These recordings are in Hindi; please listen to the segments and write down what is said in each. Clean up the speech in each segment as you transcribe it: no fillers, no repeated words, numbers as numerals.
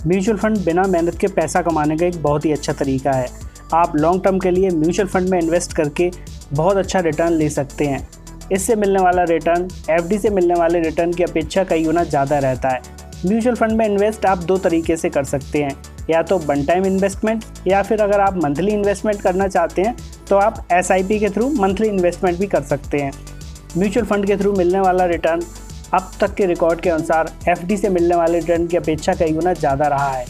म्यूचुअल फंड बिना मेहनत के पैसा कमाने का एक बहुत ही अच्छा तरीका है। आप लॉन्ग टर्म के लिए म्यूचुअल फंड में इन्वेस्ट करके बहुत अच्छा रिटर्न ले सकते हैं। इससे मिलने वाला रिटर्न एफडी से मिलने वाले रिटर्न की अपेक्षा कई गुना ज़्यादा रहता है। म्यूचुअल फंड में इन्वेस्ट आप दो तरीके से कर सकते हैं, या तो वन टाइम इन्वेस्टमेंट, या फिर अगर आप मंथली इन्वेस्टमेंट करना चाहते हैं तो आप एसआईपी के थ्रू मंथली इन्वेस्टमेंट भी कर सकते हैं। म्यूचुअल फंड के थ्रू मिलने वाला रिटर्न अब तक के रिकॉर्ड के अनुसार एफडी से मिलने वाले रिटर्न की अपेक्षा कई गुना ज़्यादा रहा है।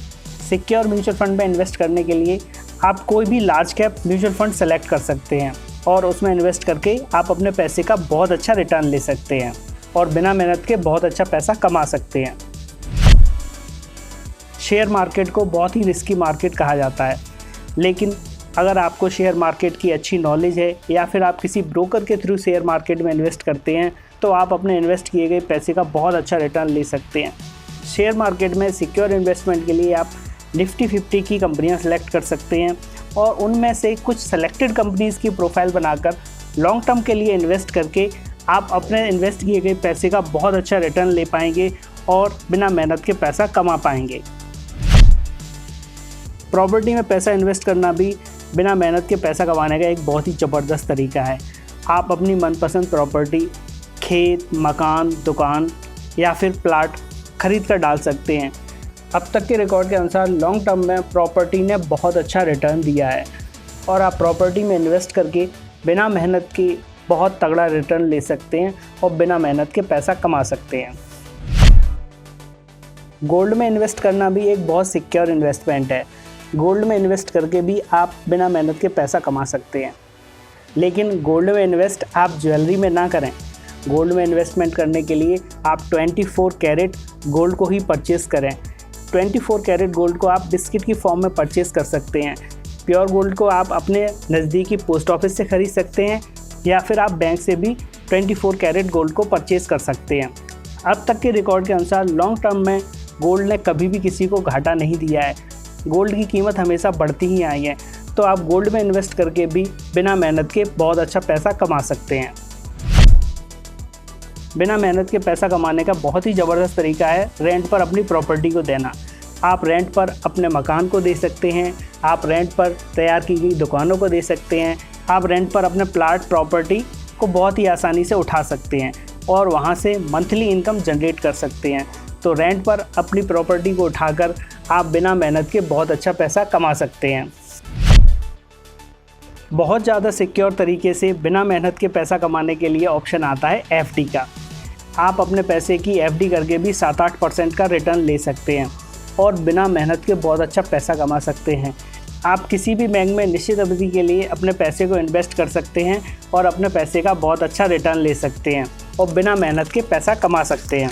सिक्योर म्यूचुअल फंड में इन्वेस्ट करने के लिए आप कोई भी large cap mutual fund select कर सकते हैं और उसमें इन्वेस्ट करके आप अपने पैसे का बहुत अच्छा रिटर्न ले सकते हैं और बिना मेहनत के बहुत अच्छा पैसा कमा सकते हैं। शेयर मार्केट को बहुत ही रिस्की मार्केट कहा जाता है, लेकिन अगर आपको शेयर मार्केट की अच्छी नॉलेज है या फिर आप किसी ब्रोकर के थ्रू शेयर मार्केट में इन्वेस्ट करते हैं तो आप अपने इन्वेस्ट किए गए पैसे का बहुत अच्छा रिटर्न ले सकते हैं। शेयर मार्केट में सिक्योर इन्वेस्टमेंट के लिए आप निफ्टी 50 की कंपनियां सेलेक्ट कर सकते हैं और उनमें से कुछ सेलेक्टेड कंपनीज़ की प्रोफाइल बनाकर लॉन्ग टर्म के लिए इन्वेस्ट करके आप अपने इन्वेस्ट किए गए पैसे का बहुत अच्छा रिटर्न ले पाएंगे और बिना मेहनत के पैसा कमा पाएंगे। प्रॉपर्टी में पैसा इन्वेस्ट करना भी बिना मेहनत के पैसा कमाने का एक बहुत ही ज़बरदस्त तरीका है। आप अपनी मनपसंद प्रॉपर्टी, खेत, मकान, दुकान या फिर प्लाट खरीद कर डाल सकते हैं। अब तक के रिकॉर्ड के अनुसार लॉन्ग टर्म में प्रॉपर्टी ने बहुत अच्छा रिटर्न दिया है और आप प्रॉपर्टी में इन्वेस्ट करके बिना मेहनत के बहुत तगड़ा रिटर्न ले सकते हैं और बिना मेहनत के पैसा कमा सकते हैं। गोल्ड में इन्वेस्ट करना भी एक बहुत सिक्योर इन्वेस्टमेंट है। गोल्ड में इन्वेस्ट करके भी आप बिना मेहनत के पैसा कमा सकते हैं, लेकिन गोल्ड में इन्वेस्ट आप ज्वेलरी में ना करें। गोल्ड में इन्वेस्टमेंट करने के लिए आप 24 कैरेट गोल्ड को ही परचेज़ करें। 24 कैरेट गोल्ड को आप बिस्किट की फॉर्म में परचेज़ कर सकते हैं। प्योर गोल्ड को आप अपने नज़दीकी पोस्ट ऑफिस से ख़रीद सकते हैं या फिर आप बैंक से भी 24 कैरेट गोल्ड को परचेज़ कर सकते हैं। अब तक के रिकॉर्ड के अनुसार लॉन्ग टर्म में गोल्ड ने कभी भी किसी को घाटा नहीं दिया है। गोल्ड की कीमत हमेशा बढ़ती ही आई है, तो आप गोल्ड में इन्वेस्ट करके भी बिना मेहनत के बहुत अच्छा पैसा कमा सकते हैं। बिना मेहनत के पैसा कमाने का बहुत ही ज़बरदस्त तरीका है रेंट पर अपनी प्रॉपर्टी को देना। आप रेंट पर अपने मकान को दे सकते हैं, आप रेंट पर तैयार की गई दुकानों को दे सकते हैं, आप रेंट पर अपने प्लाट प्रॉपर्टी को बहुत ही आसानी से उठा सकते हैं और वहां से मंथली इनकम जनरेट कर सकते हैं। तो रेंट पर अपनी प्रॉपर्टी को उठाकर आप बिना मेहनत के बहुत अच्छा पैसा कमा सकते हैं। बहुत ज़्यादा सिक्योर तरीके से बिना मेहनत के पैसा कमाने के लिए ऑप्शन आता है एफडी का। आप अपने पैसे की एफडी करके भी 7-8% का रिटर्न ले सकते हैं और बिना मेहनत के बहुत अच्छा पैसा कमा सकते हैं। आप किसी भी बैंक में निश्चित अवधि के लिए अपने पैसे को इन्वेस्ट कर सकते हैं और अपने पैसे का बहुत अच्छा रिटर्न ले सकते हैं और बिना मेहनत के पैसा कमा सकते हैं।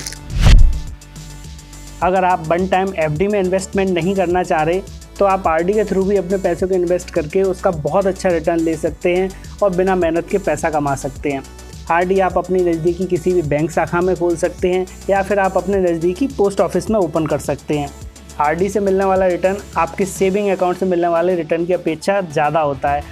अगर आप वन टाइम एफडी में इन्वेस्टमेंट नहीं करना चाह रहे तो आप आरडी के थ्रू भी अपने पैसे को इन्वेस्ट करके उसका बहुत अच्छा रिटर्न ले सकते हैं और बिना मेहनत के पैसा कमा सकते हैं। आरडी आप अपनी नज़दीकी किसी भी बैंक शाखा में खोल सकते हैं या फिर आप अपने नज़दीकी पोस्ट ऑफिस में ओपन कर सकते हैं। आरडी से मिलने वाला रिटर्न आपके सेविंग अकाउंट से मिलने वाले रिटर्न की अपेक्षा ज़्यादा होता है,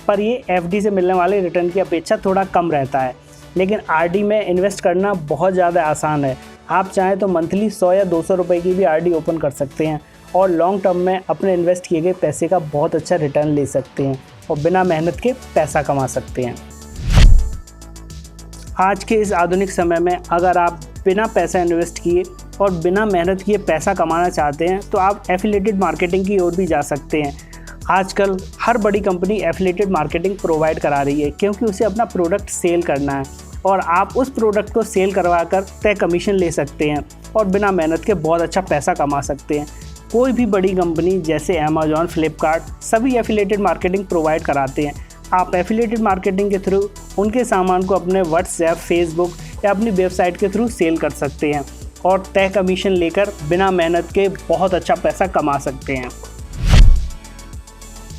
पर ये एफडी से मिलने वाले रिटर्न की अपेक्षा थोड़ा कम रहता है। लेकिन आरडी में इन्वेस्ट करना बहुत ज़्यादा आसान है। आप चाहें तो मंथली 100 या 200 रुपये की भी आरडी ओपन कर सकते हैं और लॉन्ग टर्म में अपने इन्वेस्ट किए गए पैसे का बहुत अच्छा रिटर्न ले सकते हैं और बिना मेहनत के पैसा कमा सकते हैं। आज के इस आधुनिक समय में अगर आप बिना पैसा इन्वेस्ट किए और बिना मेहनत किए पैसा कमाना चाहते हैं तो आप एफिलिएटेड मार्केटिंग की ओर भी जा सकते हैं। आजकल हर बड़ी कंपनी एफिलिएटेड मार्केटिंग प्रोवाइड करा रही है क्योंकि उसे अपना प्रोडक्ट सेल करना है और आप उस प्रोडक्ट को सेल करवा कर तय कमीशन ले सकते हैं और बिना मेहनत के बहुत अच्छा पैसा कमा सकते हैं। कोई भी बड़ी कंपनी जैसे अमेज़ॉन, फ्लिपकार्ट सभी एफिलिएटेड मार्केटिंग प्रोवाइड कराते हैं। आप एफिलिएटेड मार्केटिंग के थ्रू उनके सामान को अपने व्हाट्सएप, फेसबुक या अपनी वेबसाइट के थ्रू सेल कर सकते हैं और तय कमीशन लेकर बिना मेहनत के बहुत अच्छा पैसा कमा सकते हैं।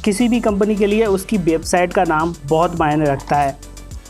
किसी भी कंपनी के लिए उसकी वेबसाइट का नाम बहुत मायने रखता है,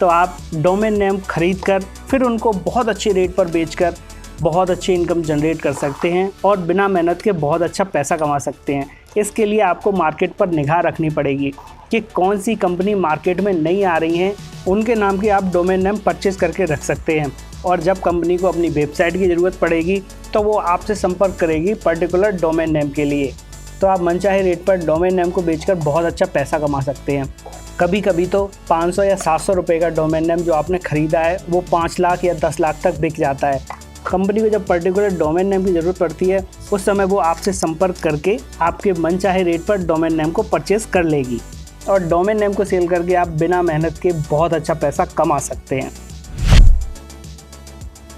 तो आप डोमेन नेम खरीद कर फिर उनको बहुत अच्छे रेट पर बेचकर बहुत अच्छी इनकम जनरेट कर सकते हैं और बिना मेहनत के बहुत अच्छा पैसा कमा सकते हैं। इसके लिए आपको मार्केट पर निगाह रखनी पड़ेगी कि कौन सी कंपनी मार्केट में नई आ रही हैं, उनके नाम की आप डोमेन नेम परचेज़ करके रख सकते हैं। और जब कंपनी को अपनी वेबसाइट की ज़रूरत पड़ेगी तो वो आपसे संपर्क करेगी पर्टिकुलर डोमेन नेम के लिए। तो आप मनचाहे रेट पर डोमेन नेम को बेचकर बहुत अच्छा पैसा कमा सकते हैं। कभी कभी तो 500 या 700 रुपये का डोमेन नेम जो आपने ख़रीदा है वो 5 लाख या 10 लाख तक बिक जाता है। कंपनी को जब पर्टिकुलर डोमेन नेम की ज़रूरत पड़ती है उस समय वो आपसे संपर्क करके आपके मनचाहे रेट पर डोमेन नेम को परचेज़ कर लेगी और डोमेन नेम को सेल करके आप बिना मेहनत के बहुत अच्छा पैसा कमा सकते हैं।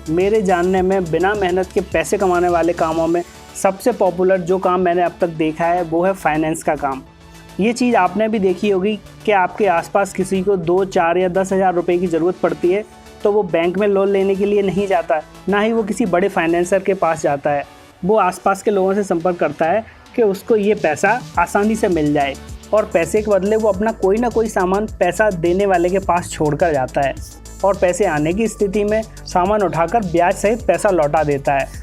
मेरे जानने में बिना मेहनत के पैसे कमाने वाले कामों में सबसे पॉपुलर जो काम मैंने अब तक देखा है वो है फाइनेंस का काम। ये चीज़ आपने भी देखी होगी कि आपके आसपास किसी को 2, 4 या 10 हज़ार रुपये की ज़रूरत पड़ती है तो वो बैंक में लोन लेने के लिए नहीं जाता, ना ही वो किसी बड़े फाइनेंसर के पास जाता है। वो आसपास के लोगों से संपर्क करता है कि उसको ये पैसा आसानी से मिल जाए और पैसे के बदले वो अपना कोई ना कोई सामान पैसा देने वाले के पास छोड़कर जाता है और पैसे आने की स्थिति में सामान उठाकर ब्याज सहित पैसा लौटा देता है।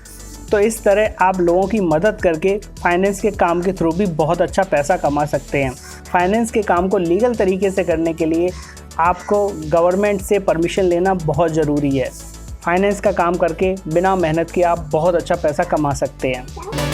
तो इस तरह आप लोगों की मदद करके फाइनेंस के काम के थ्रू भी बहुत अच्छा पैसा कमा सकते हैं। फाइनेंस के काम को लीगल तरीके से करने के लिए आपको गवर्नमेंट से परमिशन लेना बहुत ज़रूरी है। फाइनेंस का काम करके बिना मेहनत के आप बहुत अच्छा पैसा कमा सकते हैं।